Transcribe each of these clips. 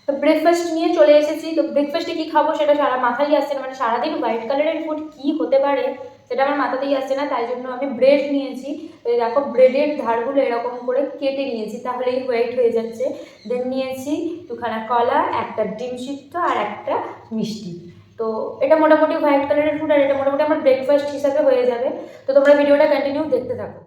তো ব্রেকফাস্ট নিয়ে চলে এসেছি। তো ব্রেকফাস্টে কী খাবো সেটা সারা মাথায় আসছে না, মানে সারাদিন হোয়াইট কালারের ফুড কী হতে পারে সেটা আমার মাথাতেই আসছে না। তাই জন্য আমি ব্রেড নিয়েছি। তো দেখো ব্রেডের ধারগুলো এরকম করে কেটে নিয়েছি, তাহলেই হোয়াইট হয়ে যাচ্ছে। দেন নিয়েছি দুখানা কলা, একটা ডিম সিদ্ধ আর একটা মিষ্টি। তো এটা মোটামুটি হোয়াইট কালারের ফুড, আর এটা মোটামুটি আমার ব্রেকফাস্ট হিসাবে হয়ে যাবে। তো তোমরা ভিডিওটা কন্টিনিউ দেখতে থাকো।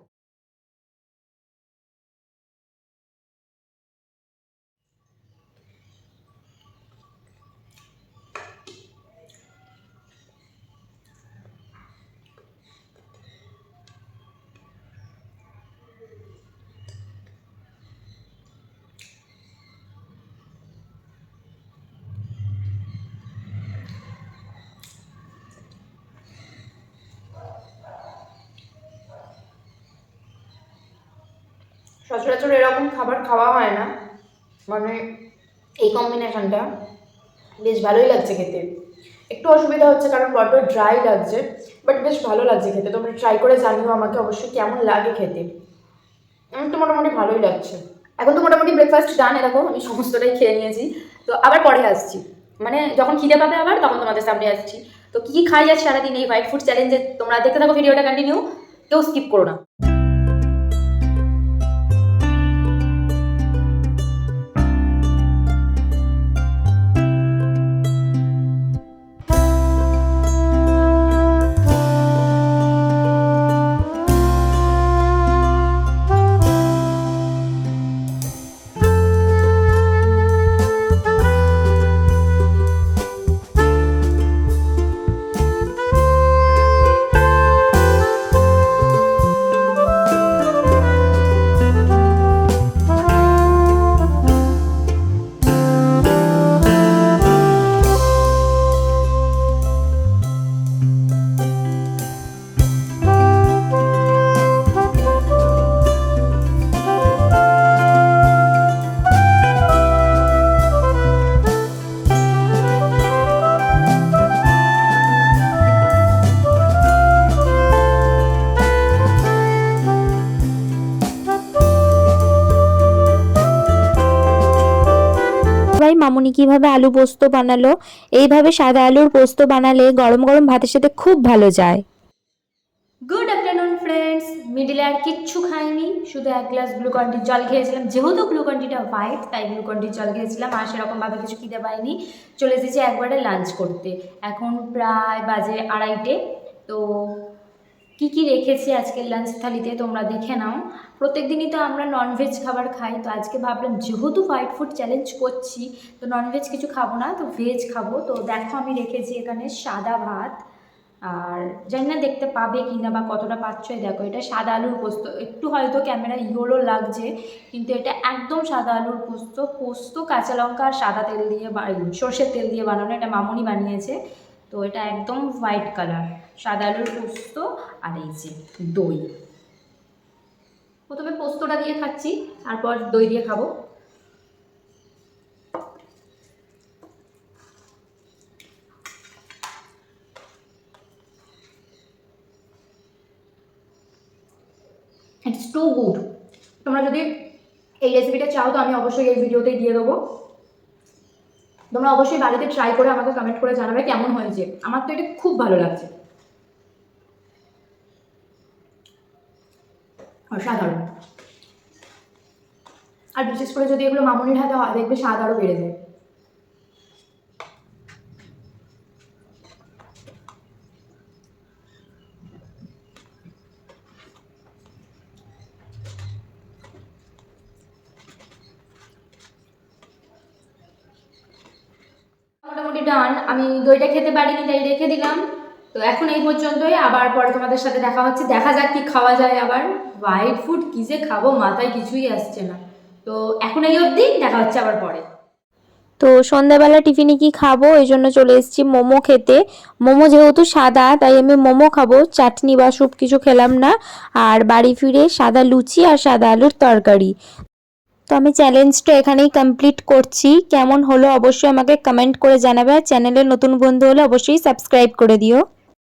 সচরাচর এরকম খাবার খাওয়া হয় না, মানে এই কম্বিনেশনটা বেশ ভালোই লাগছে খেতে। একটু অসুবিধা হচ্ছে কারণ বড্ড ড্রাই লাগছে, বাট বেশ ভালো লাগছে খেতে। তোমরা ট্রাই করে জানিও আমাকে অবশ্যই কেমন লাগে খেতে। আমার তো মোটামুটি ভালোই লাগছে। এখন তো মোটামুটি ব্রেকফাস্ট ডান। দেখো আমি সমস্তটাই খেয়ে নিয়েছি। তো আবার পরে আসছি, মানে যখন খিদে পাবে আবার তখন তোমাদের সামনে আসছি। তো কী কী খাই আজ সারাদিন এই হোয়াইট ফুড চ্যালেঞ্জে, তোমরা দেখতে থাকো ভিডিওটা কন্টিনিউ, কেউ স্কিপ করো না। মামুনি কিভাবে আলু পোস্ত বানালো। এইভাবে সাদা আলুর পোস্ত বানালে গরম গরম ভাতের সাথে খুব ভালো যায়। Good afternoon friends. মিডিলে আর কিচ্ছু খাইনি, শুধু এক গ্লাস গ্লুকন-ডির জল খেয়েছিলাম। যেহেতু গ্লুকন-ডিটা হোয়াইট তাই গ্লুকন-ডির জল খেয়েছিলাম, আর সেরকমভাবে কিছু খিদে পাইনি। চলে এসেছি একবারে লাঞ্চ করতে। এখন প্রায় বাজে 2:30। তো কী কী রেখেছি আজকের লাঞ্চ থালিতে তোমরা দেখে নাও। প্রত্যেক দিনই তো আমরা ননভেজ খাবার খাই, তো আজকে ভাবলাম যেহেতু হোয়াইট ফুড চ্যালেঞ্জ করছি তো ননভেজ কিছু খাবো না, তো ভেজ খাবো। তো দেখো আমি রেখেছি এখানে সাদা ভাত, আর জানি না দেখতে পাবে কি না বা কতটা পাচ্ছই। দেখো এটা সাদা আলুর পোস্ত, একটু হয়তো ক্যামেরা ইয়েলো লাগছে কিন্তু এটা একদম সাদা আলুর পোস্ত। পোস্ত কাঁচা লঙ্কা আর সাদা তেল দিয়ে সর্ষের তেল দিয়ে বানানো, এটা মামুনি বানিয়েছে। তো এটা একদম হোয়াইট কালার সাদা আলুর পোস্ত। আর এই যে দই, প্রথমে পোস্তটা দিয়ে খাচ্ছি, তারপর দই দিয়ে খাবো। It's too good. তোমরা যদি এই রেসিপিটা চাও তো আমি অবশ্যই এই ভিডিওতেই দিয়ে দেবো। তোমরা অবশ্যই বাড়িতে ট্রাই করে আমাকে কমেন্ট করে জানাবে কেমন হয়েছে। আমার তো এটা খুব ভালো লাগছে, অসাধারণ। আর বিশেষ করে যদি এগুলো মামুনির হাতে হয় দেখবে স্বাদ আরও বেড়ে যায়। মোটামুটি ডান। আমি দইটা খেতে পারিনি তাই রেখে দিলাম। তো এখন এই পর্যন্তই, আবার পরে তোমাদের সাথে দেখা হচ্ছে। দেখা যাক কি খাওয়া যায়। আবার হোয়াইট ফুড কী যে খাবো মাথায় কিছুই আসছে না। তো এখন এই অবধি, দেখা হচ্ছে আবার পরে। তো সন্ধ্যাবেলা টিফিনে কি খাবো এই জন্য চলে এসেছি মোমো খেতে। মোমো যেহেতু সাদা তাই আমি মোমো খাবো, চাটনি বা স্যুপ কিছু খেলাম না। আর বাড়ি ফিরে সাদা লুচি আর সাদা আলুর তরকারি। তো আমি চ্যালেঞ্জটা এখানেই কমপ্লিট করছি। কেমন হলো অবশ্যই আমাকে কমেন্ট করে জানাবে। আর চ্যানেলের নতুন বন্ধু হলে অবশ্যই সাবস্ক্রাইব করে দিও।